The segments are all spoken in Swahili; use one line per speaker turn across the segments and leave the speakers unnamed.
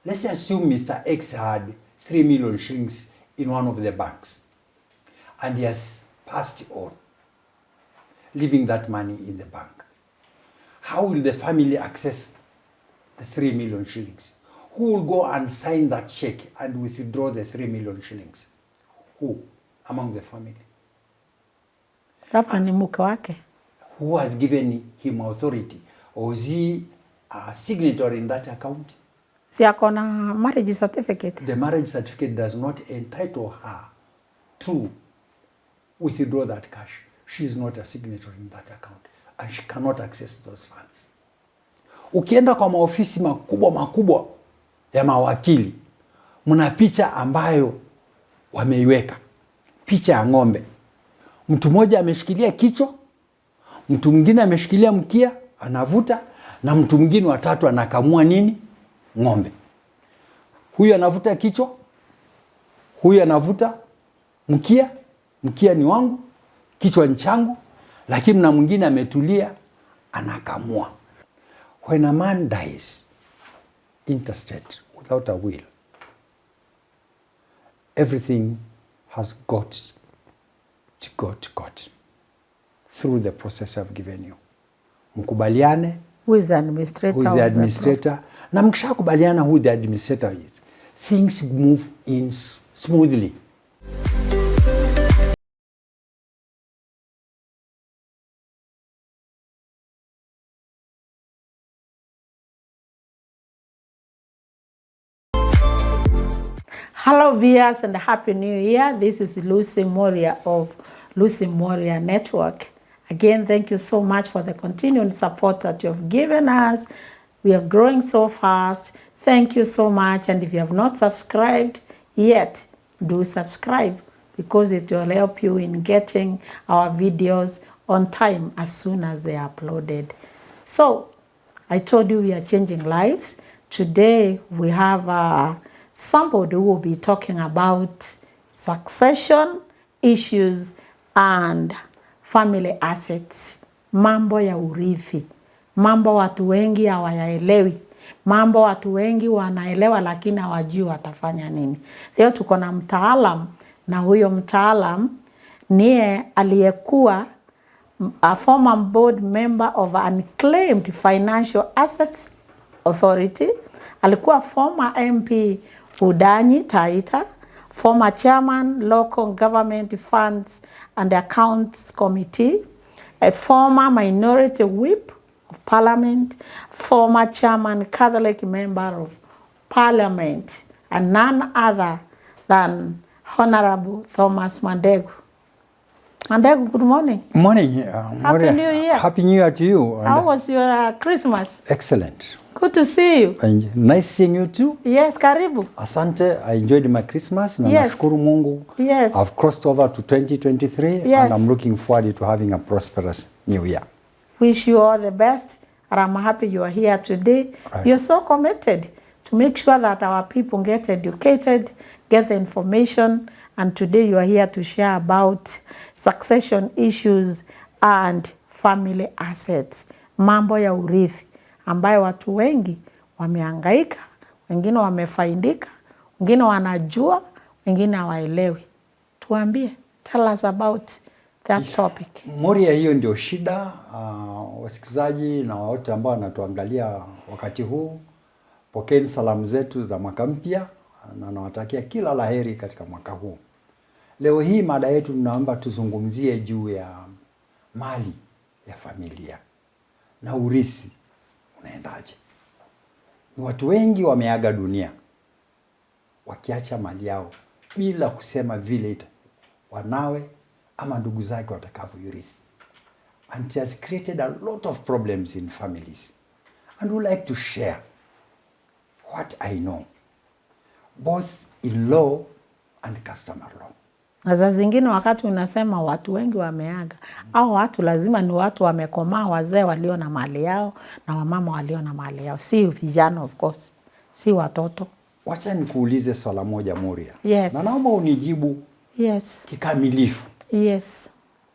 Let's assume Mr. X had 3 million shillings in one of the banks, and he has passed on, leaving that money in the bank. How will the family access the 3 million shillings? Who will go and sign that check and withdraw the 3 million shillings? Who among the family? Who has given him authority? Or is he a signatory in that account?
Marriage certificate.
The marriage certificate does not entitle her to withdraw that cash. She is not a signatory in that account, and she cannot access those funds. Ukienda kwa maofisi makubwa ya mawakili, mna picha ambayo wameiweka. Picha ya ng'ombe. Mtu mmoja ameshikilia kichwa, mtu mwingine ameshikilia mkia, anavuta, na mtu mwingine watatu anakamua nini? Ng'ombe. Huyu anavuta kichwa, huyu anavuta mkia, mkia ni wangu, kichwa ni changu, lakini na mwingine ametulia anakamua. When a man dies intestate without a will, everything has got to go to court through the process I've given you. Mkubaliane
who is the administrator,
who is the administrator, na mkishakubaliana who the administrator is, things move in smoothly.
Hello viewers and Happy New Year. This is Lucy Mworia of Lucy Mworia Network. Again, thank you so much for the continued support that you have given us. We are growing so fast. Thank you so much. And if you have not subscribed yet, do subscribe, because it will help you in getting our videos on time as soon as they are uploaded. So, I told you we are changing lives. Today, we have somebody who will be talking about succession issues and family assets. Mambo ya urithi. Mambo watu wengi hawayaelewi. Mambo watu wengi wanaelewa lakini hawajui watafanya nini. Leo tuko na mtaalam, na huyo mtaalam niye aliyekuwa a former board member of Unclaimed Financial Assets Authority. Alikuwa former MP Udanyi Taita, former chairman Local Government Funds and Accounts Committee, a former minority whip of Parliament, former chairman Catholic member of Parliament, and none other than Honorable Thomas Mwandegu. Mwandegu, good morning.
Morning.
Happy New Year.
Happy New Year to you.
How was your Christmas?
Excellent.
Good to see you.
Nice seeing you too.
Yes, karibu.
Asante, I enjoyed my Christmas. Na nashukuru Mungu.
Yes.
I've crossed over to 2023.
Yes.
And I'm looking forward to having a prosperous new year.
Wish you all the best. And I'm happy you are here today. Right. You're so committed to make sure that our people get educated, get the information. And today you are here to share about succession issues and family assets. Mambo ya urithi, ambayo watu wengi wamehangaika, wengine wamefaidika, wengine wanajua, wengine hawaelewi. Tuambie, tell us about that topic.
Mworia, hiyo ndio shida. Wasikilizaji na wote ambao wanatuangalia wakati huu, pokeeni salamu zetu za mwaka mpya, na nawatakia kila laheri katika mwaka huu. Leo hii mada yetu tunaomba tuzungumzie juu ya mali ya familia na urithi unaendaje. Ni watu wengi wameaga dunia wakiacha mali yao bila kusema vile wanawe ama ndugu zake watakavyoirithi. And it has created a lot of problems in families. And we like to share what I know, both in law and customer law.
Za zingine wakati unasema watu wengi wameaga, au watu lazima ni watu wamekomaa, wazee walio na mali yao na wamama walio na mali yao, si vijana of course, si watoto.
Wacha nikuulize swala moja Mworia.
Yes.
Na naomba unijibu kikamilifu.
Yes.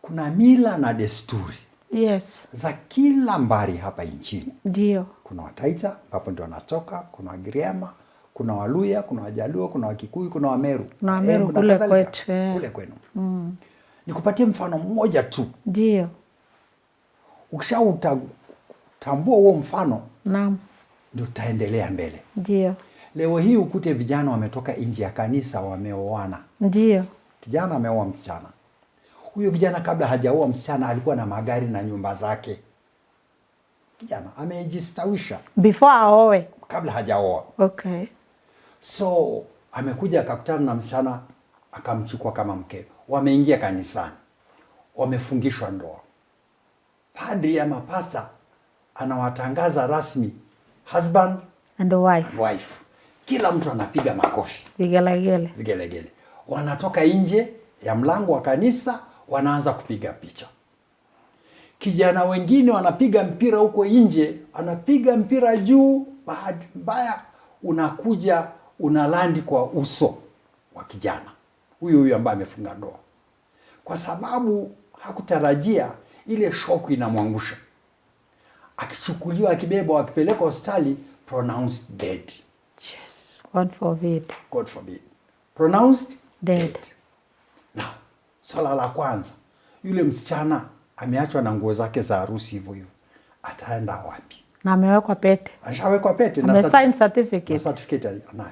Kuna mila na desturi.
Yes.
Za kila mbari hapa nchini.
Ndio.
Kuna Wataita, hapo ndio wanatoka, kuna Wagiriama, Kuna Waluya, kuna Wajaluo, kuna Wakikuyu, kuna Wameru.
Na Wameru kule kwetu.
Kule kwenu. Nikupatie mfano mmoja tu.
Ndio.
Ukishautambua huo mfano,
Naam.
ndio utaendelea mbele.
Ndio.
Leo hii ukute vijana wametoka nje ya kanisa wameoana.
Ndio.
Kijana ameoa msichana. Huyo kijana kabla hajaoa msichana alikuwa na magari na nyumba zake. Kijana amejistawisha
Before aoe.
kabla hajaoa.
Okay.
So amekuja akakutana na msichana akamchukua kama mke. Wameingia kanisani. Wamefungishwa ndoa. Padri ama pasta anawatangaza rasmi husband
and wife.
And wife. Kila mtu anapiga makofi.
Vigelegele.
Vigelegele. Wanatoka nje ya mlango wa kanisa wanaanza kupiga picha. Kijana wengine wanapiga mpira huko nje, anapiga mpira juu, bahati mbaya unakuja unalandi kwa uso wa kijana huyo ambaye amefunga ndoa. Kwa sababu hakutarajia, ile shock inamwangusha. Akichukuliwa, akibebwa, akipelekwa hospitali, pronounced dead.
Yes. God forbid.
God forbid. Pronounced
Dead.
Now, swala la kwanza, yule msichana ameachwa na nguo zake za harusi hivyo hivyo. Ataenda wapi?
Na amewekwa pete.
Ashawekwa pete
na sign certificate.
Na certificate anayo.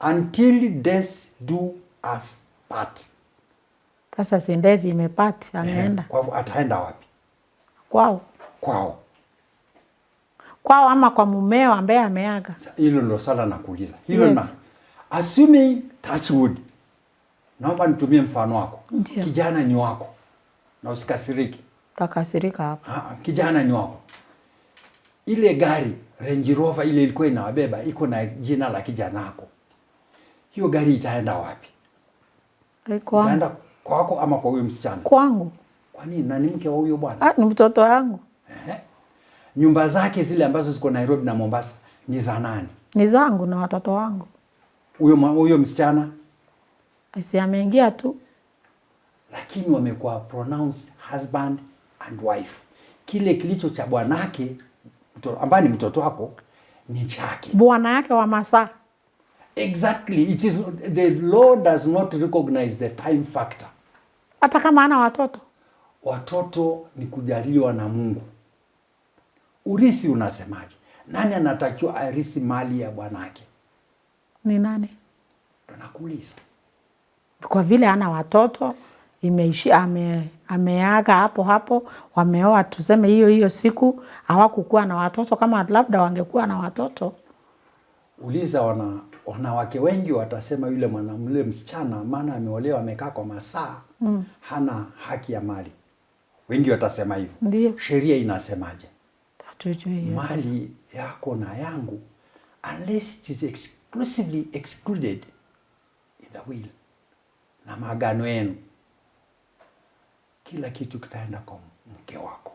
Until death do us part.
Sasa si death imepati, ameenda.
Kwa hivyo ataenda wapi?
Kwao.
Kwao.
Kwao ama kwa mumeo ambaye ameaga.
Hilo ndio swala nakuuliza. Hilo yes. Assuming touch wood. Naomba nitumie mfano wako.
Ndiyo.
Kijana ni wako. Na usikasirike.
Takasirika hapo.
Kijana ni wako. Ile gari Range Rover ile ilikuwa inawabeba iko na jina la kijana wako. Hiyo gari itaenda wapi? Itaenda kwako ama kwa huyo msichana?
Kwangu.
Kwa nini? Na ni mke wa huyo bwana?
Ni mtoto wangu.
Nyumba zake zile ambazo ziko Nairobi na Mombasa ni za nani?
Ni zangu na watoto wangu.
Huyo msichana
si ameingia tu,
lakini wamekuwa pronounced husband and wife. Kile kilicho cha bwanake ambaye ni mtoto wako ni chake.
Bwana yake wa masaa.
Exactly. It is, the law does not recognize the time factor.
Hata kama ana watoto.
Watoto ni kujaliwa na Mungu. Urithi unasemaje? Nani anatakiwa arithi mali ya bwanake?
Ni nani?
Tunakuuliza.
Kwa vile ana watoto, imeishi ameaga hapo, wameoa tuseme hiyo siku, hawakukuwa na watoto. Kama labda wangekuwa na watoto.
Uliza wanawake wengi watasema yule mwanamume msichana maana ameolewa amekaa kwa masaa hana haki ya mali. Wengi watasema hivyo.
Ndiyo.
Sheria inasemaje?
Hatujui.
Mali yako na yangu unless it is exclusively excluded in the will. Na maagano yenu, kila kitu kitaenda kwa mke wako.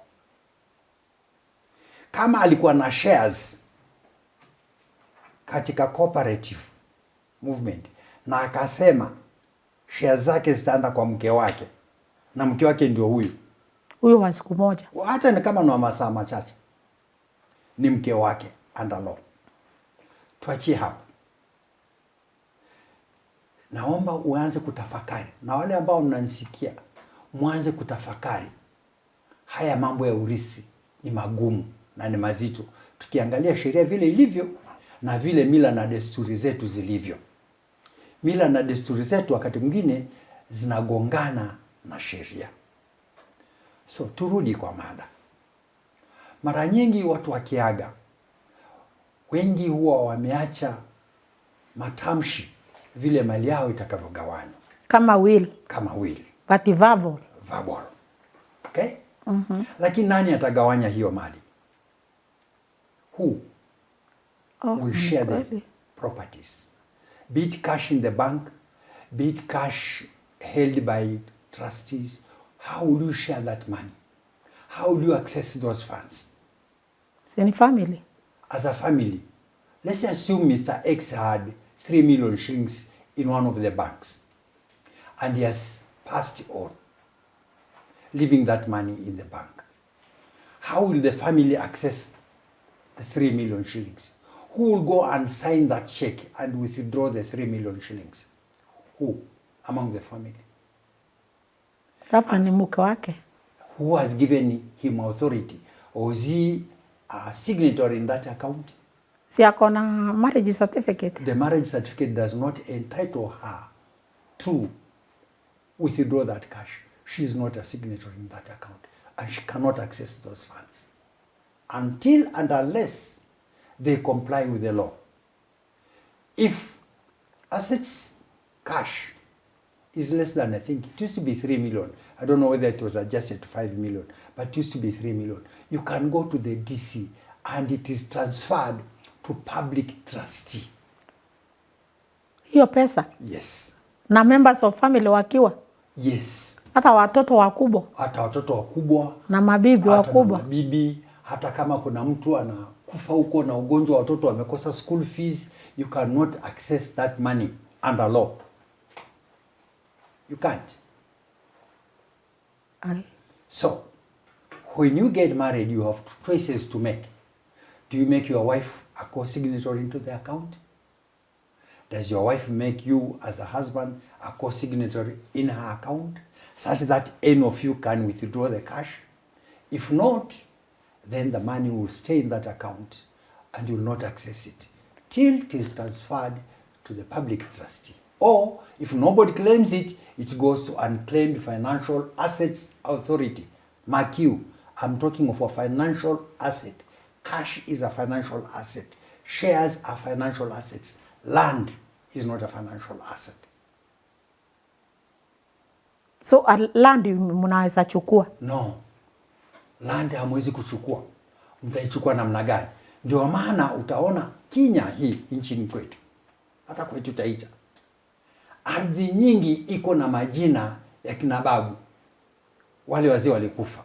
Kama alikuwa na shares katika cooperative movement na akasema shares zake zitaenda kwa mke wake, na mke wake ndio huyo
wa siku moja,
hata ni kama ni masaa machache, ni mke wake under law. Tuachie hapo. Naomba uanze kutafakari, na wale ambao mnanisikia mwanze kutafakari. Haya mambo ya urithi ni magumu na ni mazito, tukiangalia sheria vile ilivyo na vile mila na desturi zetu zilivyo. Mila na desturi zetu wakati mwingine zinagongana na sheria. So turudi kwa mada. Mara nyingi watu wakiaga, wengi huwa wameacha matamshi vile mali yao itakavyogawanywa.
Kama will.
Kama will.
But verbal.
Verbal. Okay? Lakini nani atagawanya hiyo mali? Who will share the properties? Be it cash in the bank, be it cash held by trustees. How will you share that money? How will you access those funds?
Any family.
As a family, let's assume Mr. X had 3 million shillings in one of the banks and he has passed on, leaving that money in the bank. How will the family access the 3 million shillings? who will go and sign that check and withdraw the 3 million shillings? Who among the family?
Labda ni mke wake.
Who has given him authority? Or is he a signatory in that account?
Si ako na marriage certificate.
The marriage certificate does not entitle her to withdraw that cash. She is not a signatory in that account, and she cannot access those funds until and unless they comply with the law. If assets cash is less than, I think it used to be 3 million. I don't know whether it was adjusted to 5 million, but it used to be 3 million. You can go to the DC and it is transferred to public trustee.
Hiyo pesa?
Yes.
Na members of family wakiwa?
Yes.
Hata watoto wakubwa?
Hata watoto wakubwa.
Na mabibi wakubwa?
Na mabibi. Hata kama kuna mtu anakufa huko na ugonjwa, watoto wamekosa school fees, you cannot access that money under law. You can't. So, when you get married, you have choices to make. Do you make your wife a co-signatory into the account? Does your wife make you, as a husband, a co-signatory in her account, such that any of you can withdraw the cash? If not, then the money will stay in that account and you will not access it till it is transferred to the public trustee. Or, if nobody claims it, it goes to Unclaimed Financial Assets Authority. Mark you, I'm talking of a financial asset. Cash is a financial asset. Shares are financial assets. Land is not a financial asset.
So land mnaweza chukua?
No. Land hamwezi kuchukua. Mtaichukua namna gani? Ndio maana utaona Kenya hii nchini kwetu, hata kwetu Taita, ardhi nyingi iko na majina ya kina babu. Wale wazee walikufa.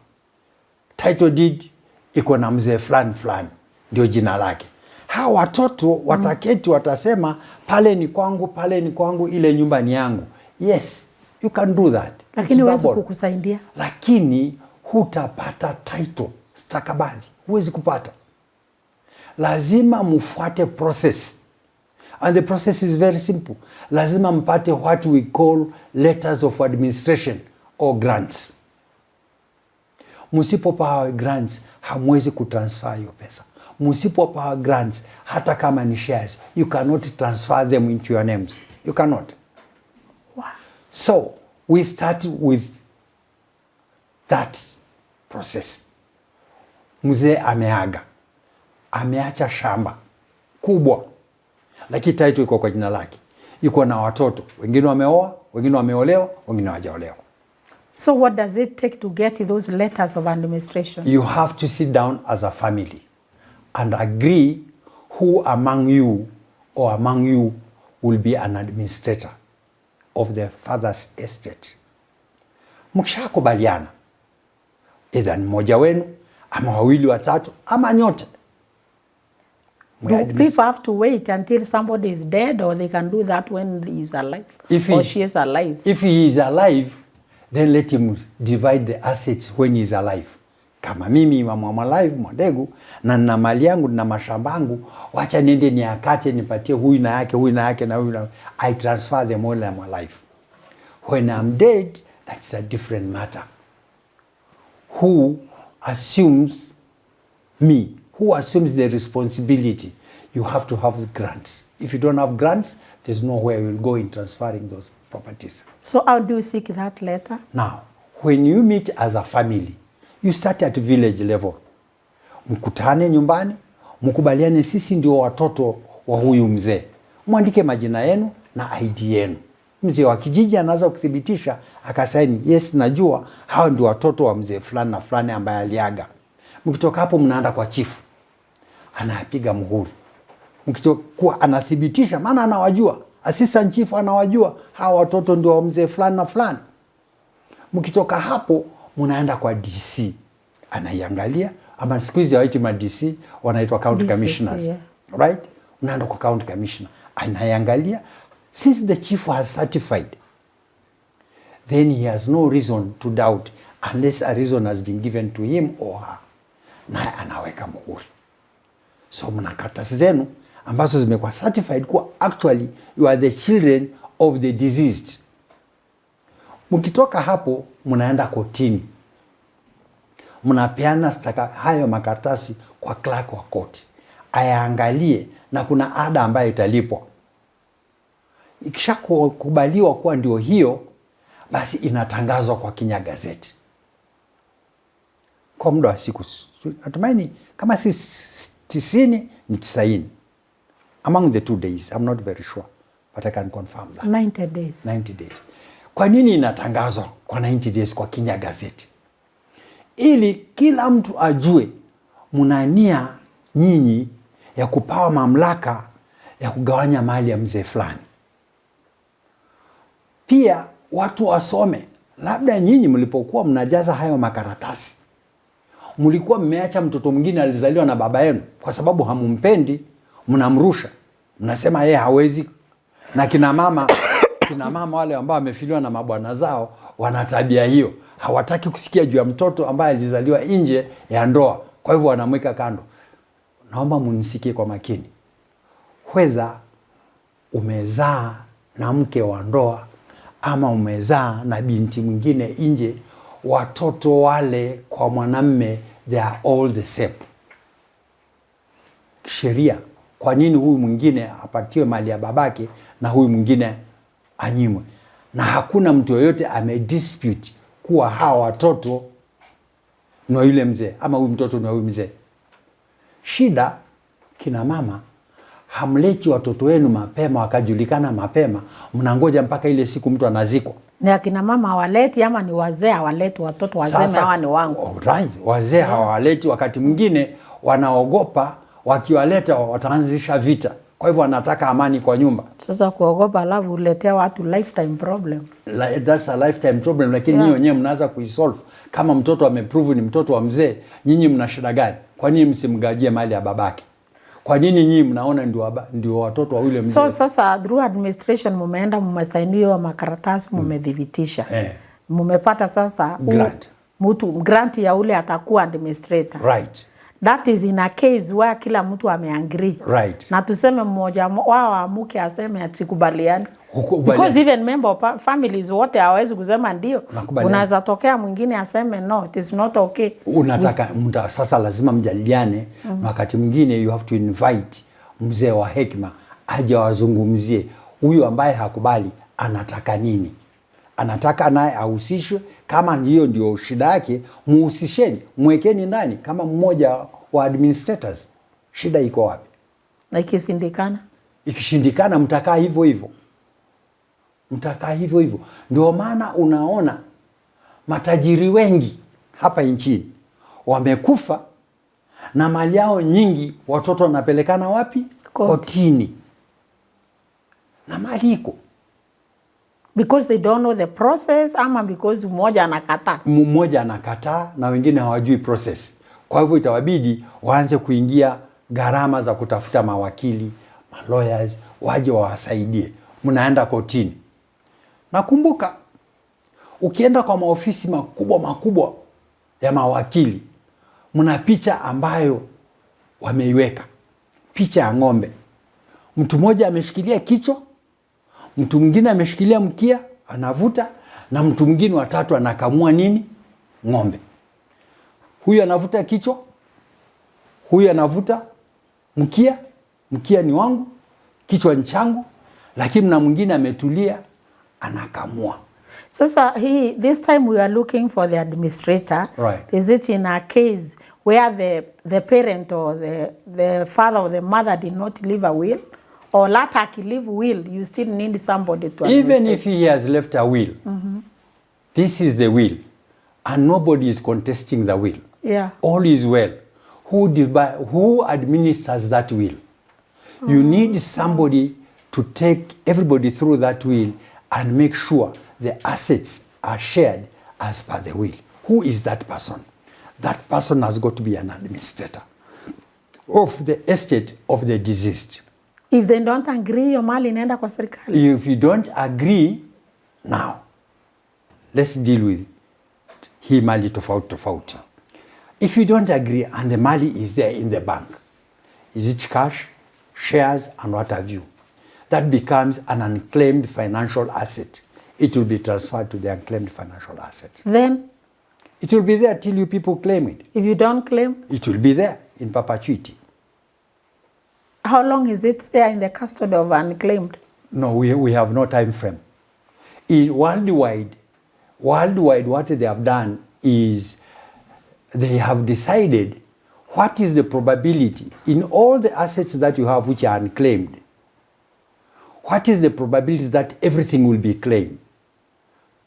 Title deed iko na mzee fulani fulani, ndio jina lake. Hawa watoto wataketi watasema pale ni kwangu, pale ni kwangu, ile nyumba ni yangu. Yes, you can do that.
Lakini huwezi kukusaidia.
Lakini hutapata title stakabadhi. Huwezi kupata. Lazima mfuate process. And the process is very simple. Lazima mpate what we call letters of administration or grants. Msipopewa grants, hamwezi kutransfer hiyo pesa. Msipopewa grants, hata kama ni shares, you cannot transfer them into your names. You cannot.
Wow.
So, we start with that process. Mzee ameaga. Ameacha shamba kubwa, lakini title iko kwa jina lake. Yuko na watoto, wengine wameoa, wengine wameolewa, wengine hawajaolewa.
So what does it take to get those letters of administration?
You have to sit down as a family and agree who among you or among you will be an administrator of the father's estate. Mkishakubaliana, either ni mmoja wenu ama wawili watatu ama nyote.
Do people have to wait until somebody is dead, or they can do that when he is alive? Or she is alive?
If he is alive, then let him divide the assets when he is alive. Kama mimi I'm alive, Mwandegu, na nina mali yangu na mashamba yangu, wacha niende niakate nipatie huyu na yake, huyu na yake na huyu na. I transfer them all I'm alive. When I'm dead, that's a different matter. Who assumes me? Who assumes the responsibility? You have to have grants. If you don't have grants, there's nowhere you'll go in transferring those properties.
So how do you seek that letter?
Now, when you meet as a family, you start at village level. Mkutane nyumbani, mkubaliane sisi ndio watoto wa huyu mzee. Mwandike majina yenu na ID yenu. Mzee wa kijiji anaweza kuthibitisha, akasaini, yes, najua hao ndio watoto wa mzee fulani na fulani ambaye aliaga. Mkitoka hapo mnaenda kwa chifu. Anapiga muhuri. Mkitokuwa anathibitisha, maana anawajua. Assistant chief anawajua hawa watoto ndio wa mzee fulani na fulani. Mkitoka hapo mnaenda kwa DC. Anaiangalia, ama siku hizi hawaiti ma DC, wanaitwa county commissioners. Yeah. Right? Mnaenda kwa county commissioner. Anaiangalia, since the chief has certified, then he has no reason to doubt unless a reason has been given to him or her. Naye anaweka muhuri. So mnakata zenu, ambazo zimekuwa certified kuwa actually you are the children of the deceased. Mkitoka hapo mnaenda kotini, mnapeana hayo makaratasi kwa clerk wa koti ayaangalie, na kuna ada ambayo italipwa. Ikishakubaliwa kuwa ndio hiyo, basi inatangazwa kwa Kenya Gazette kwa muda wa siku, natumaini kama si 90 ni 90 among the 2 days. I'm not very sure but I can confirm that
90 days.
90 days. Kwa nini inatangazwa kwa 90 days kwa Kenya Gazette? Ili kila mtu ajue mna nia nyinyi ya kupawa mamlaka ya kugawanya mali ya mzee fulani. Pia watu wasome, labda nyinyi mlipokuwa mnajaza hayo makaratasi mlikuwa mmeacha mtoto mwingine alizaliwa na baba yenu, kwa sababu hamumpendi mnamrusha, mnasema yeye hawezi. Na kina mama wale ambao wamefiliwa na mabwana zao wana tabia hiyo, hawataki kusikia juu ya mtoto ambaye alizaliwa nje ya ndoa, kwa hivyo wanamweka kando. Naomba munisikie kwa makini, whether umezaa na mke wa ndoa ama umezaa na binti mwingine nje, watoto wale kwa mwanamme they are all the same. Sheria, kwa nini huyu mwingine apatiwe mali ya babake na huyu mwingine anyimwe? Na hakuna mtu yoyote amedispute kuwa hawa watoto ni wa yule mzee ama huyu mtoto ni wa huyu mzee. Shida, kina mama hamleti watoto wenu mapema wakajulikana mapema, mnangoja mpaka ile siku mtu anazikwa.
Ni akina mama hawaleti ama ni wazee hawaleti watoto waseme hawa ni wangu?
Right, wazee hawaleti. Wakati mwingine wanaogopa wakiwaleta wataanzisha vita, kwa hivyo wanataka amani kwa nyumba.
Sasa kuogopa alafu uletea watu lifetime problem.
That's a lifetime problem, lakini nyinyi wenyewe mnaanza kuisolve. Kama mtoto ameprove ni mtoto wa mzee, nyinyi mna shida gani? Kwa nini msimgajie mali ya babake? Kwa nini nyinyi mnaona ndio watoto wa yule mzee?
So sasa through administration mumeenda mmesainiwa makaratasi, mmedhibitisha. Mmepata sasa grant ya ule atakuwa administrator.
Right.
That is in a case where kila mtu ameagree.
Right.
Na tuseme mmoja wao amuke aseme atikubaliani. Because even member of families wote hawezi kusema ndio. Unaweza tokea mwingine aseme no, it is not okay.
Unataka sasa lazima mjadiliane. Wakati mwingine you have to invite mzee wa hekima aje wazungumzie huyu ambaye hakubali anataka nini. Anataka naye ahusishwe. Kama hiyo ndio shida yake, muhusisheni, mwekeni ndani kama mmoja wa administrators. Shida iko wapi?
Na ikishindikana?
Ikishindikana mtakaa hivyo hivyo. Mtakaa hivyo hivyo. Ndio maana unaona matajiri wengi hapa nchini wamekufa na mali yao nyingi watoto wanapelekana wapi? Kotini. Na mali iko.
Because they don't know the process ama because mmoja anakataa?
Mmoja anakataa na wengine hawajui process. Kwa hivyo itawabidi waanze kuingia gharama za kutafuta mawakili, lawyers, waje wawasaidie. Mnaenda kotini. Nakumbuka ukienda kwa maofisi makubwa ya mawakili, mna picha ambayo wameiweka. Picha ya ng'ombe. Mtu mmoja ameshikilia kichwa, mtu mwingine ameshikilia mkia, anavuta, na mtu mwingine watatu anakamua nini? Ng'ombe. Huyu anavuta kichwa, huyu anavuta mkia, mkia ni wangu, kichwa ni changu, lakini na mwingine ametulia anakamua.
Sasa this time we are looking for the administrator.
Right.
Is it in a case where the parent or the father or the mother did not leave a will? Or later leave will, you still need somebody to administrate. Even
if he has left a will, this is the will, and nobody is contesting the will.
Yeah.
All is well. Who administers that will? You need somebody to take everybody through that will and make sure the assets are shared as per the will. Who is that person? That person has got to be an administrator of the estate of the deceased.
If they don't agree, your mali inaenda kwa serikali.
If you don't agree, now let's deal with hii mali tofauti. If you don't agree and the mali is there in the bank, is it cash, shares, and what have you. That becomes an unclaimed financial asset. It will be transferred to the unclaimed financial asset.
Then?
It will be there till you people claim it.
If you don't claim?
It will be there in perpetuity.
How long is it there in the custody of unclaimed?
No, we have no time frame. Worldwide, what they have done is they have decided what is the probability in all the assets that you have which are unclaimed. What is the probability that everything will be claimed?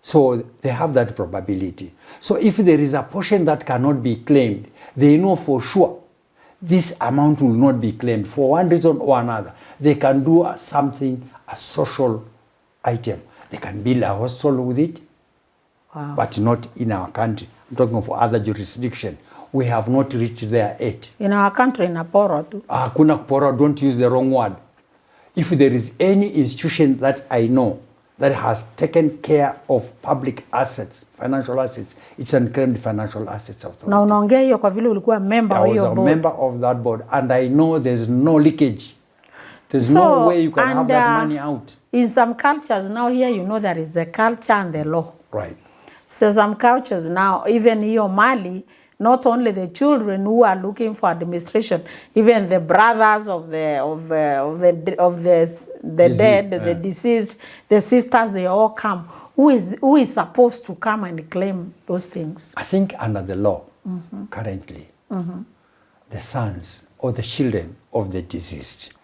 So they have that probability. So if there is a portion that cannot be claimed, they know for sure this amount will not be claimed for one reason or another. They can do something, a social item. They can build a hostel with it, but not in our country. I'm talking of other jurisdiction. We have not reached there yet.
In our country, in Aporo too.
Hakuna kupora, don't use the wrong word. If there is any institution that I know that has taken care of public assets, financial assets, it's unclaimed financial assets authority.
Na unaongea hiyo kwa vile ulikuwa member wa hiyo board.
I was a member of that board, and I know there's no leakage. There's no way you can have that money out.
In some cultures now here, you know, there is a culture and the law.
Right.
So some cultures now, even hiyo mali, not only the children who are looking for administration, even the brothers of the dead, the deceased, the sisters, they all come. Who is supposed to come and claim those things?
I think under the law, currently, the sons or the children of the deceased,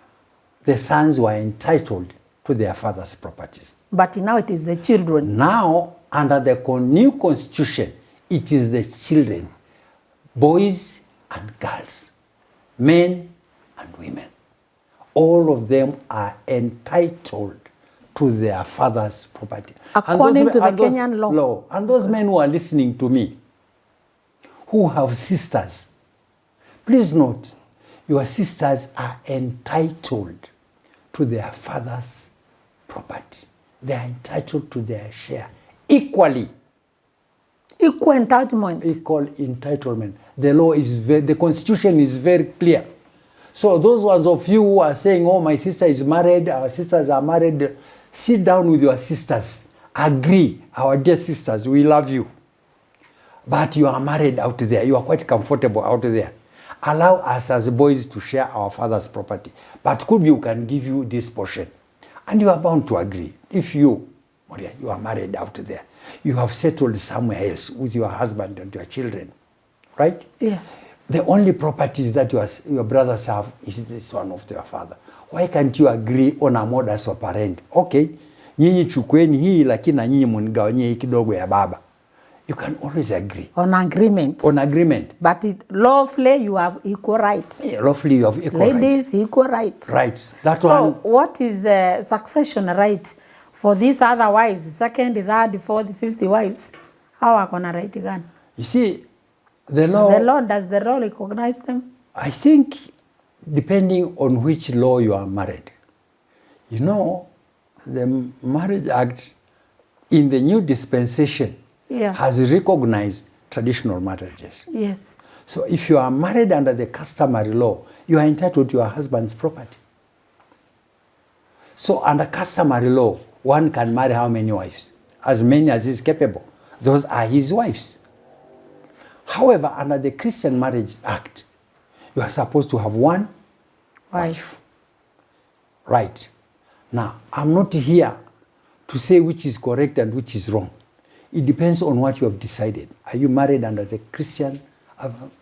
the sons were entitled to their father's properties.
But now it is the children.
Now, under the new constitution, it is the children, boys and girls, men and women. All of them are entitled to their father's property.
According to the Kenyan law.
And those men who are listening to me, who have sisters, please note, your sisters are entitled to their father's property. They are entitled to their share equally.
Equal entitlement.
Equal entitlement. The law is the constitution is very clear. So those ones of you who are saying, oh, my sister is married, our sisters are married, sit down with your sisters. Agree, our dear sisters, we love you. But you are married out there. You are quite comfortable out there. Allow us as boys to share our father's property. But could you can give you this portion. And you are bound to agree. If you, Mworia, you are married out there, you have settled somewhere else with your husband and your children, right?
Yes.
The only properties that your brothers have is this one of their father. Why can't you agree on a modus operandi? Okay, nyinyi chukweni hii lakini na nyinyi mnigawanyie hii kidogo ya baba. You can always agree.
On agreement.
On agreement.
But lawfully you have equal rights.
Yeah, lawfully you have equal rights.
Ladies, equal rights.
Right. That
so
one.
What is succession right for these other wives, second, third, fourth, fifth wives? How are gonna right again?
You see, the law,
does the law recognize them?
I think depending on which law you are married. You know, the Marriage Act in the new dispensation has recognized traditional marriages.
Yes.
So if you are married under the customary law, you are entitled to your husband's property. So under customary law, one can marry how many wives? As many as is capable. Those are his wives. However, under the Christian Marriage Act, you are supposed to have one wife. Right. Now, I'm not here to say which is correct and which is wrong. It depends on what you have decided. Are you married under the Christian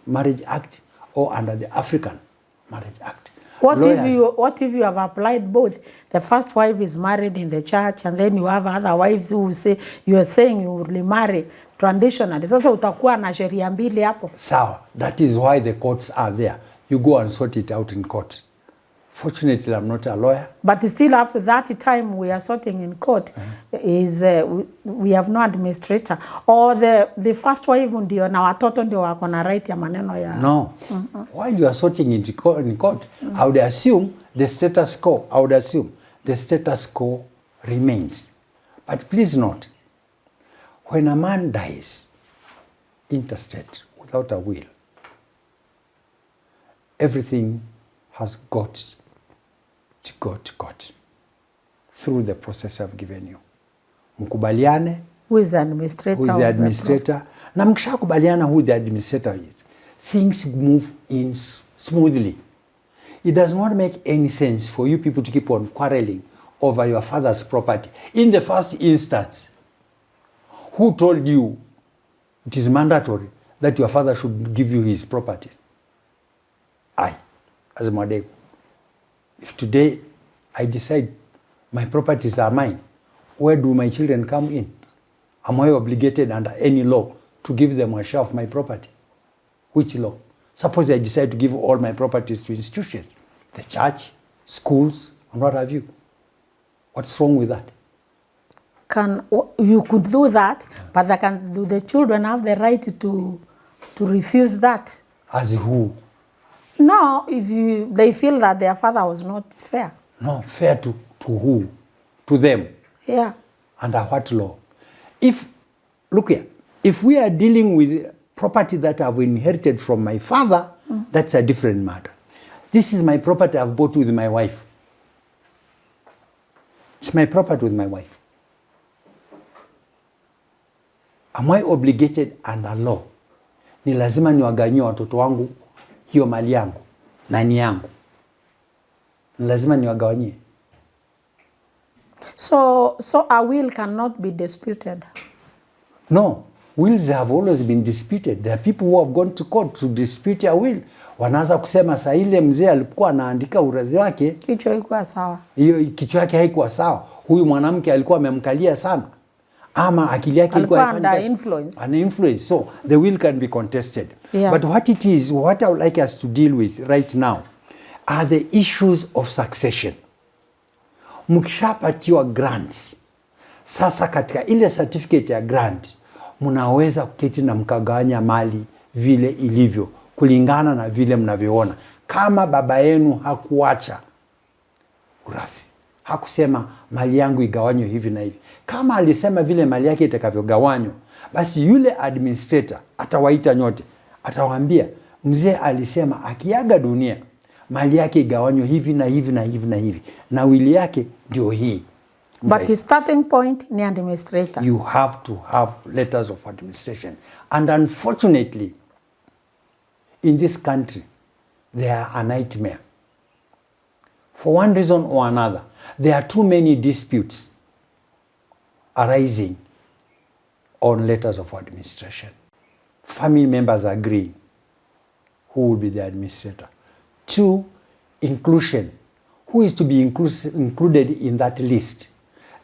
Marriage Act or under the African Marriage Act?
What if you have applied both? The first wife is married in the church, and then you have other wives who say you are saying you will remarry traditionally. Sasa utakuwa na sheria mbili hapo.
Sawa. That is why the courts are there. You go and sort it out in court. Fortunately, I'm not a lawyer.
But still, after that time we are sorting in court, is we have no administrator. Or the first wife ndio na watoto ndio wako na right ya maneno ya.
No. While you are sorting in court, I would assume the status quo. I would assume the status quo remains. But please note, when a man dies intestate without a will, everything has got to go to court through the process I've given you. Mkubaliane
who is the administrator.
Who is the administrator. Na mkishakubaliana who the administrator is, things move in smoothly. It does not make any sense for you people to keep on quarreling over your father's property. In the first instance, who told you it is mandatory that your father should give you his property? I, as Mwandegu. If today I decide my properties are mine, where do my children come in? Am I obligated under any law to give them a share of my property? Which law? Suppose I decide to give all my properties to institutions, the church, schools, and what have you. What's wrong with that?
You could do that, but do the children have the right to refuse that?
As who?
No, if they feel that their father was not fair.
No, fair to who? To them.
Yeah.
Under what law? Look here, if we are dealing with property that I've inherited from my father, that's a different matter. This is my property I've bought with my wife. It's my property with my wife. Am I obligated under law? Ni lazima niwaganyie watoto wangu hiyo mali yangu na ni yangu. Ni lazima niwagawanyie.
So a will cannot be disputed.
No, wills have always been disputed. There are people who have gone to court to dispute a will. Wanaanza kusema saa ile mzee alikuwa anaandika urithi wake,
kichwa haikuwa sawa.
Hiyo kichwa yake haikuwa sawa. Huyu mwanamke alikuwa amemkalia sana. Ama akili yake ilikuwa
under influence.
An influence. So the will can be contested.
Yeah.
But what I would like us to deal with right now are the issues of succession. Mkishapatiwa grants, sasa katika ile certificate ya grant, mnaweza kuketi na mkagawanya mali vile ilivyo, kulingana na vile mnavyoona. Kama baba yenu hakuacha urathi, hakusema mali yangu igawanywe hivi na hivi. Kama alisema vile mali yake itakavyogawanywa, basi yule administrator atawaita nyote, atawaambia mzee alisema akiaga dunia mali yake igawanywe hivi na hivi na hivi na hivi, na wili yake ndio hii.
But the starting point ni administrator.
You have to have letters of administration. And unfortunately, in this country, they are a nightmare. For one reason or another, there are too many disputes arising on letters of administration. Family members agree who will be the administrator. 2, inclusion. Who is to be included in that list?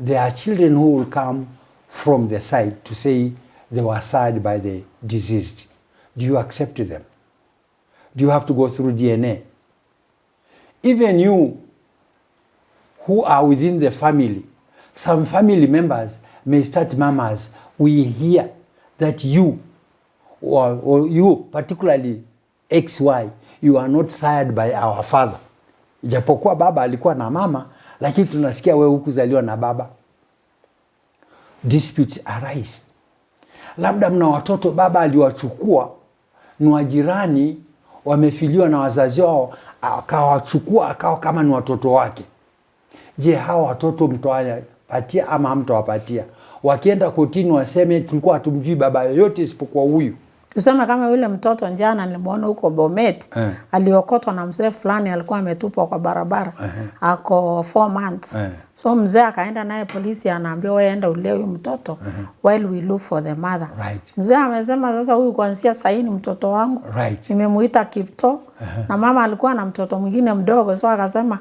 There are children who will come from the side to say they were sad by the deceased. Do you accept them? Do you have to go through DNA? Even you who are within the family, some family members may start murmurs. We hear that you, or you, particularly XY, you are not sired by our father. Ijapokuwa baba alikuwa na mama, lakini tunasikia wewe hukuzaliwa na baba. Disputes arise. Labda mna watoto baba aliwachukua, ni wajirani, wamefiliwa na wazazi wao, akawachukua akawa kama ni watoto wake. Je, hawa watoto mtawapatia ama hamtawapatia? Wakienda kotini waseme tulikuwa hatumjui baba yoyote isipokuwa huyu.
Tuseme kama yule mtoto njana nilimwona huko Bomet, aliokotwa na mzee fulani alikuwa ametupwa kwa barabara. Ako 4 months. So mzee akaenda naye polisi, anaambia wewe enda ule huyu mtoto while we look for the mother. Mzee amesema sasa huyu kuanzia sasa ni mtoto wangu. Nimemuita Kipto na mama alikuwa na mtoto mwingine mdogo, so akasema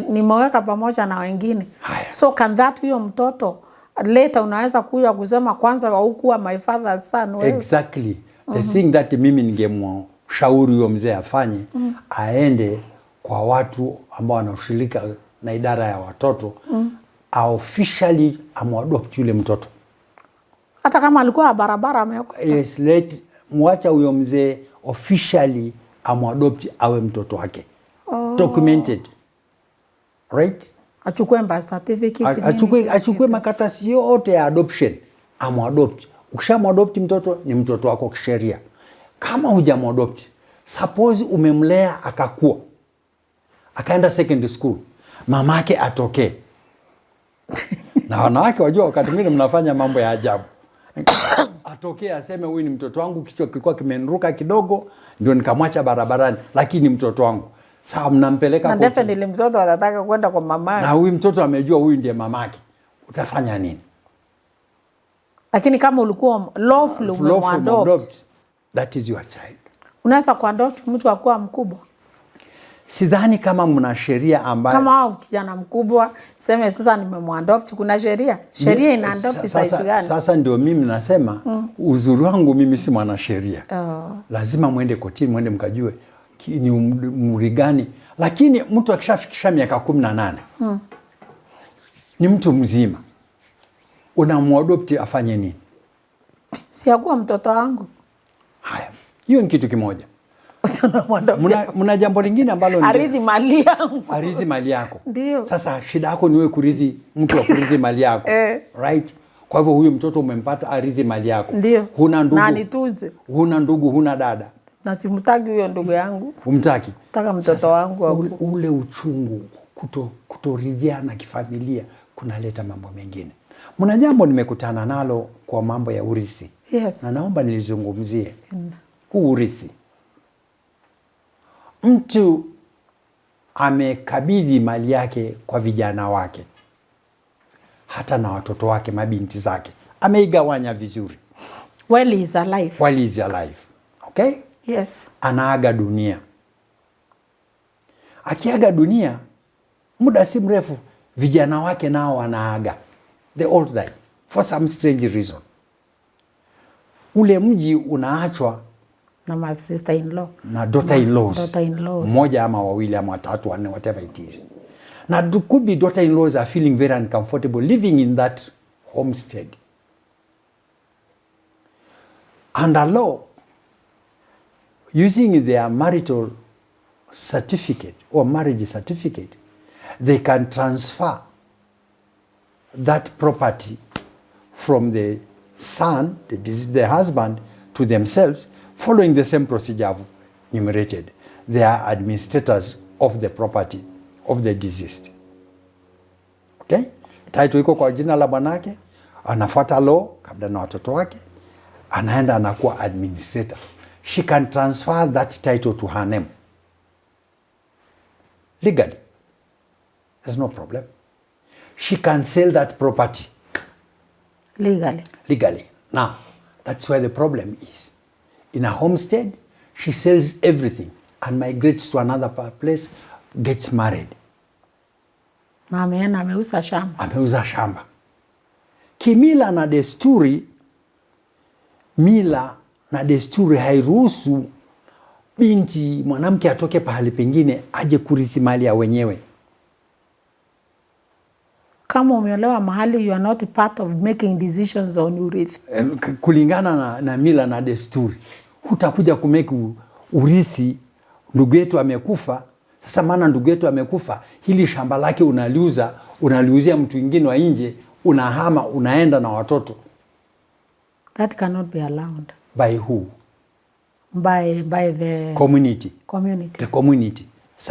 nimeweka pamoja na wengine. So can that huyo mtoto later unaweza kuja kusema kwanza haukuwa my father's son wewe?
Exactly. The thing that mimi ningemshauri huyo mzee afanye, aende kwa watu ambao wanashirika na idara ya watoto, officially amuadopt yule mtoto.
Hata kama alikuwa barabara ameokota.
Yes, mwacha huyo mzee officially amuadopt awe mtoto wake. Documented. Right?
Achukue birth certificate.
Achukue makaratasi yote ya adoption, amuadopt. Ukishamuadopt mtoto ni mtoto wako kisheria. Kama hujamuadopt, suppose umemlea akakua, akaenda secondary school, mamake atokee. Na wanawake wajua wakati mwingine mnafanya mambo ya ajabu. Atokee aseme huyu ni mtoto wangu, kichwa kilikuwa kimenuruka kidogo ndio nikamwacha barabarani, lakini mtoto wangu. Sawa, mnampeleka
na definitely mtoto atataka kwenda kwa mamake.
Na huyu mtoto amejua huyu ndiye mamake. Utafanya nini?
Lakini kama ulikuwa lawful adopt,
that is your child.
Unaweza kuadopt mtu akuwa mkubwa.
Sidhani kama mna sheria ambayo
kama kijana mkubwa sema sasa nimemwadopt, kuna sheria ina adopt size gani?
Sasa ndio mimi nasema uzuri wangu mimi si mwana sheria. Lazima muende kotini, muende mkajue ni umri gani. Lakini mtu akishafikisha miaka 18 ni mtu mzima, unamwadopt afanye nini?
Si akuwa mtoto wangu.
Haya, hiyo ni kitu kimoja. Muna jambo lingine ambalo
arithi mali yangu.
Arithi mali yako.
Ndio.
Sasa shida yako ni wewe kurithi, mtu wa kurithi mali yako. Right? Kwa hivyo huyo mtoto umempata arithi mali yako.
Ndio.
Huna ndugu.
Na nitunze.
Huna ndugu, huna dada.
Na simtaki huyo ndugu yangu.
Umtaki?
Nataka mtoto wangu
ule uchungu kutoridhiana kifamilia kunaleta mambo mengine. Muna jambo nimekutana nalo kwa mambo ya urithi.
Yes.
Na naomba nilizungumzie. Huu urithi. Mtu amekabidhi mali yake kwa vijana wake, hata na watoto wake, mabinti zake. Ameigawanya vizuri.
While he is alive.
While he is alive. Okay?
Yes.
Anaaga dunia. Akiaga dunia, muda si mrefu, vijana wake nao wanaaga. They all die. For some strange reason. Ule mji unaachwa
na my sister-in-law.
Na daughter-in-laws.
Daughter-in-laws.
Mmoja ama wawili ama watatu, wanne, whatever it is. Na could be daughter-in-laws are feeling very uncomfortable living in that homestead. Under law, using their marital certificate or marriage certificate, they can transfer that property from the son, the husband, to themselves, following the same procedure I've enumerated. They are administrators of the property of the deceased. Okay? Title iko kwa jina la bwanake, anafuata law kabla na watoto wake, anaenda anakuwa administrator. She can transfer that title to her name. Legally. There's no problem. She can sell that property.
Legally.
Legally. Now, that's where the problem is. In a homestead, she sells everything and migrates to another place, gets married.
Na ameuza shamba.
Ameuza shamba. Kimila na desturi, mila na desturi hairuhusu binti mwanamke atoke pahali pengine aje kurithi mali ya wenyewe.
Kama umeolewa mahali, you are not part of making decisions on urithi.
Kulingana na mila na desturi, hutakuja kumeki urithi. Ndugu yetu amekufa, sasa maana ndugu yetu amekufa, hili shamba lake unaliuzia mtu mwingine wa nje, unahama, unaenda na watoto.
That cannot be allowed.
By who?
By the
community. The community.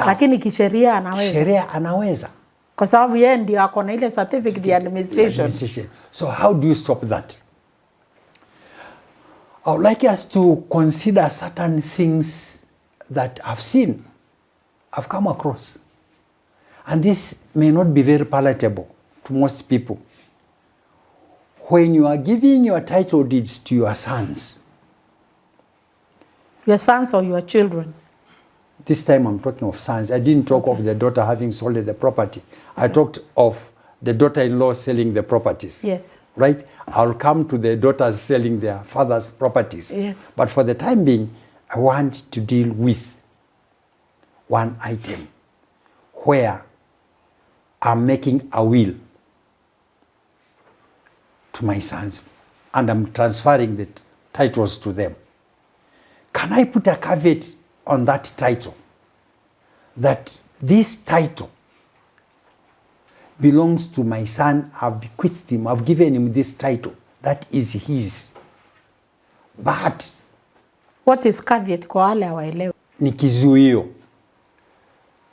Lakini kisheria anaweza.
Sheria anaweza.
Kwa sababu yeye ndio ako na ile certificate ya administration.
So how do you stop that? I would like us to consider certain things that I've seen, I've come across. And this may not be very palatable to most people. When you are giving your title deeds to your sons.
Your sons or your children?
This time I'm talking of sons. I didn't talk of the daughter having sold the property. I talked of the daughter-in-law selling the properties.
Yes.
Right? I'll come to the daughters selling their father's properties.
Yes.
But for the time being, I want to deal with one item where I'm making a will to my sons and I'm transferring the titles to them. Can I put a caveat on that title that this title belongs to my son? I've bequeathed him, I've given him this title, that is his. But
what is caveat kwa wale hawaelewi?
Ni kizuio.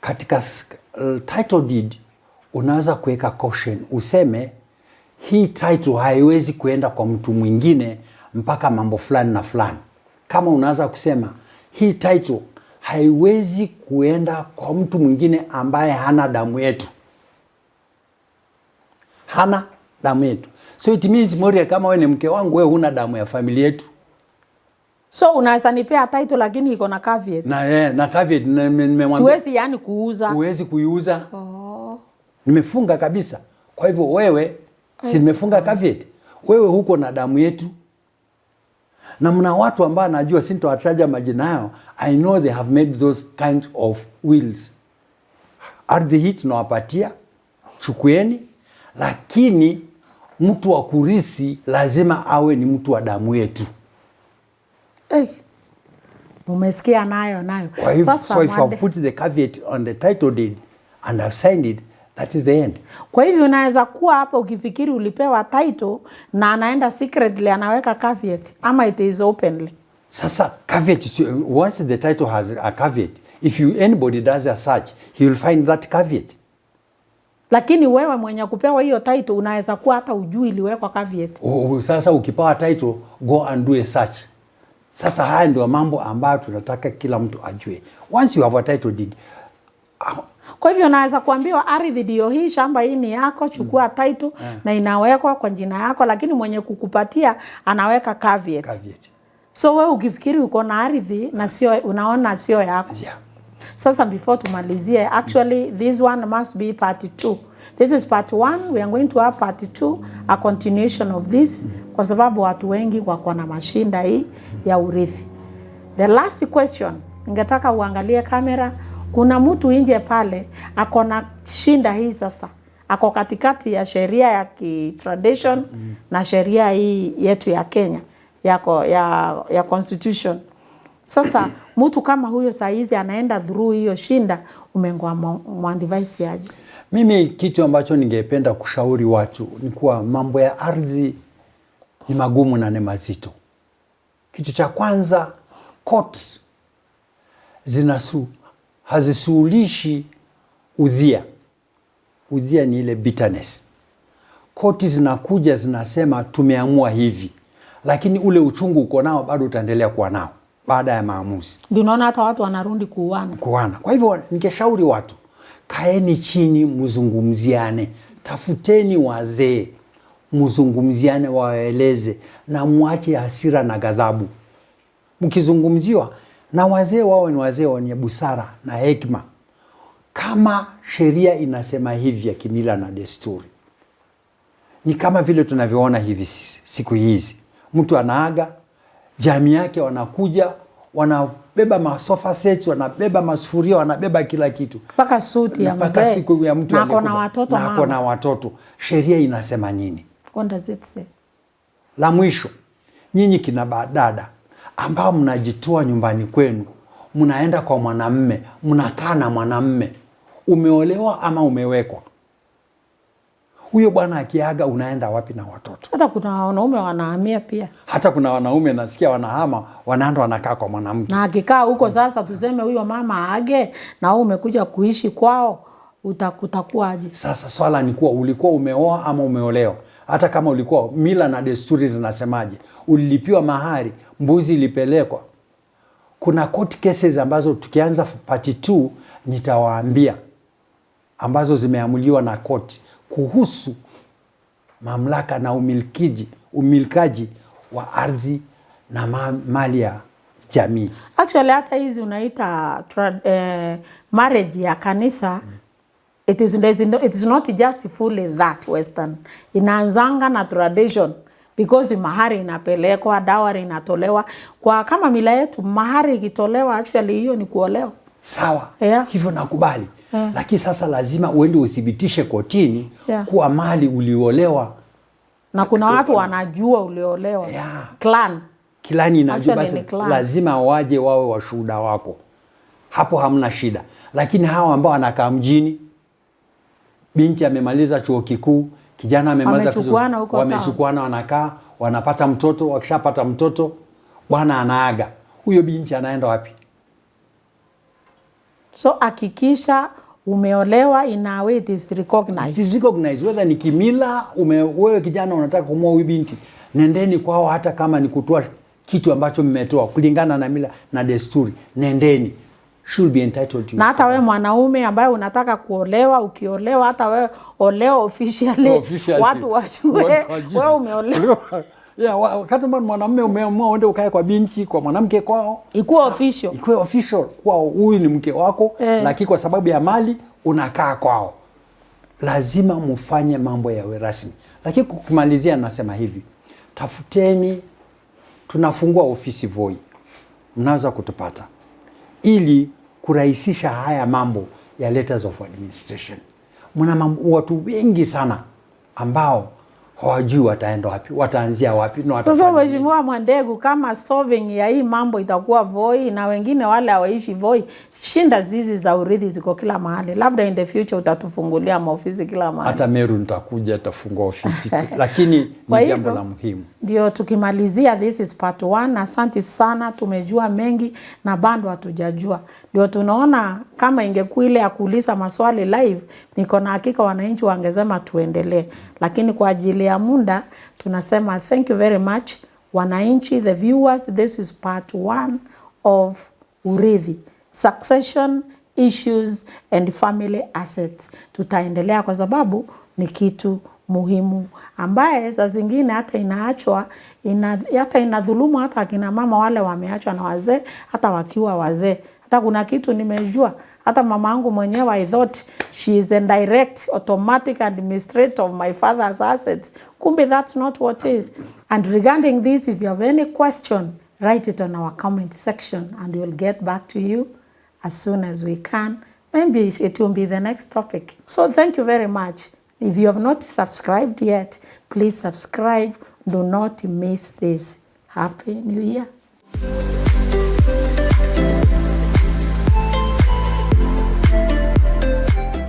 Katika title deed unaweza kuweka caution, useme hii title haiwezi kuenda kwa mtu mwingine mpaka mambo fulani na fulani. Kama unaweza kusema hii title haiwezi kuenda kwa mtu mwingine ambaye hana damu yetu. Hana damu yetu. So it means Mworia, kama wewe ni mke wangu, wewe huna damu ya familia yetu.
So unaweza nipea title lakini iko na caveat.
Na caveat nimemwambia.
Siwezi yani kuuza.
Huwezi kuiuza. Nimefunga kabisa. Kwa hivyo wewe si nimefunga caveat. Wewe huko na damu yetu. Na mna watu ambao najua sintowataja majina yao. I know they have made those kind of wills. Ardhi hii tunawapatia, chukueni, lakini mtu wa kurithi lazima awe ni mtu wa damu yetu.
Umesikia nayo.
Kwa hivyo, so if I put the caveat on the title deed and I've signed it, that is the end.
Kwa hivyo unaweza kuwa hapa ukifikiri ulipewa title na anaenda secretly anaweka caveat ama it is openly.
Sasa caveat, once the title has a caveat, if anybody does a search, he will find that caveat.
Lakini wewe mwenye kupewa hiyo title unaweza kuwa hata ujui iliwekwa caveat.
Sasa ukipewa title, go and do a search. Sasa haya ndio mambo ambayo tunataka kila mtu ajue. Once you have a title deed.
Kwa hivyo naweza kuambiwa ardhi ndio hii, shamba hii ni yako, chukua title na inawekwa kwa jina yako, lakini mwenye kukupatia anaweka caveat. So wewe ukifikiri uko na ardhi na sio, unaona sio yako. Sasa before tumalizie, actually this one must be part 2. This is part 1, we are going to have part 2, a continuation of this, kwa sababu watu wengi wako na mashinda hii ya urithi. The last question, ningetaka uangalie kamera. Kuna mtu nje pale ako na shinda hii sasa. Ako katikati ya sheria ya tradition na sheria hii yetu ya Kenya ya constitution. Sasa mtu kama huyo saizi anaenda through hiyo shinda, umengwa mwandivaisi aje?
Mimi kitu ambacho ningependa kushauri watu ni kuwa mambo ya ardhi ni magumu na ni mazito. Kitu cha kwanza, court hazisuulishi udhia. Udhia ni ile bitterness. Court zinakuja zinasema tumeamua hivi, lakini ule uchungu uko nao bado utaendelea kuwa nao baada ya maamuzi.
Ndio unaona hata watu wanarundi kuuana. Kwa
hivyo ningeshauri watu, kaeni chini, mzungumziane, tafuteni wazee, mzungumziane, waeleze, na muache hasira na ghadhabu. Mkizungumziwa na wazee, wao ni wazee wenye busara na hekima. Kama sheria inasema hivi ya kimila na desturi, ni kama vile tunavyoona hivi siku hizi. Mtu anaaga, jamii yake wanakuja, wanabeba masofa sets, wanabeba masufuria, wanabeba kila kitu.
Mpaka suti ya mzee.
Mpaka siku ya mtu
na
watoto. Sheria inasema nini?
What does it say?
La mwisho, nyinyi kina badada ambao mnajitoa nyumbani kwenu, mnaenda kwa mwanamume, mnakaa na mwanamume, umeolewa ama umewekwa. Huyo bwana akiaga unaenda wapi na watoto?
Hata kuna wanaume wanahamia pia.
Hata kuna wanaume nasikia wanahama, wanaenda wanakaa kwa mwanamke.
Na akikaa huko sasa tuseme huyo mama aage na wewe umekuja kuishi kwao, utakuwaje? Sasa
swala ni kuwa ulikuwa umeoa ama umeolewa. Hata kama ulikuwa, mila na desturi zinasemaje? Ulilipiwa mahari, mbuzi ilipelekwa. Kuna court cases ambazo tukianza part 2 nitawaambia, ambazo zimeamuliwa na court kuhusu mamlaka na umilikaji wa ardhi na mali ya jamii.
Actually hata hizi unaita marriage ya kanisa, it is not just fully that western. Inaanzanga na tradition, because mahari inapelekwa, dowry inatolewa. Kwa kama mila yetu, mahari ikitolewa actually hiyo ni kuolewa.
Sawa. Hivyo nakubali. Lakini sasa lazima uende uthibitishe kotini kuwa mali uliolewa.
Na kuna watu wanajua uliolewa.
Clan inajua, basi lazima waje wawe washuhuda wako. Hapo hamna shida. Lakini hawa ambao wanakaa mjini, binti amemaliza chuo kikuu, kijana amemaliza wamechukuana, wanakaa, wanapata mtoto, wakishapata mtoto bwana anaaga. Huyo binti anaenda wapi?
So hakikisha umeolewa in a way it is recognized.
It is recognized. Whether ni kimila, wewe kijana unataka kumwoa huyu binti, nendeni kwao, hata kama ni kutoa kitu ambacho mmetoa kulingana na mila na desturi, nendeni. Should be entitled to.
Na hata wewe mwanaume ambaye unataka kuolewa, ukiolewa hata wewe oleo officially. Watu wajue wewe umeolewa.
Yeah, wakati mwanamume umeamua uende ukae kwa binti, kwa mwanamke kwao,
ikuwe official.
Ikuwe official kwao, huyu ni mke wako, lakini kwa sababu ya mali unakaa kwao. Lazima mufanye mambo yawe rasmi. Lakini kumalizia nasema hivi, tafuteni, tunafungua ofisi Voi, mnaweza kutupata, ili kurahisisha haya mambo ya letters of administration. Muna watu wengi sana ambao hawajui wataenda wapi, wataanzia wapi na watafanya.
Sasa Mheshimiwa Mwandegu, kama solving ya hii mambo itakuwa Voi na wengine wale hawaishi Voi, shinda zizi za urithi ziko kila mahali. Labda in the future utatufungulia maofisi kila mahali. Hata
Meru nitakuja tafungua ofisi. Lakini ni jambo la muhimu.
Ndio tukimalizia, this is part 1. Asante sana, tumejua mengi na bado hatujajua. Ndio tunaona kama ingekuwa ile ya kuuliza maswali live, niko na hakika wananchi wangesema tuendelee. Lakini kwa ajili ya muda tunasema thank you very much wananchi, the viewers. This is part 1 of urithi, succession issues and family assets. Tutaendelea kwa sababu ni kitu muhimu ambaye saa zingine hata inaachwa, hata inadhulumu hata akina mama wale wameachwa na wazee hata wakiwa wazee. Hata kuna kitu nimejua, hata mama yangu mwenyewe, I thought she is a direct automatic administrator of my father's assets. Kumbe that's not what is. And regarding this, if you have any question, write it on our comment section and we'll get back to you as soon as we can. Maybe it will be the next topic. So thank you very much. If you have not subscribed yet, please subscribe. Do not miss this. Happy New Year.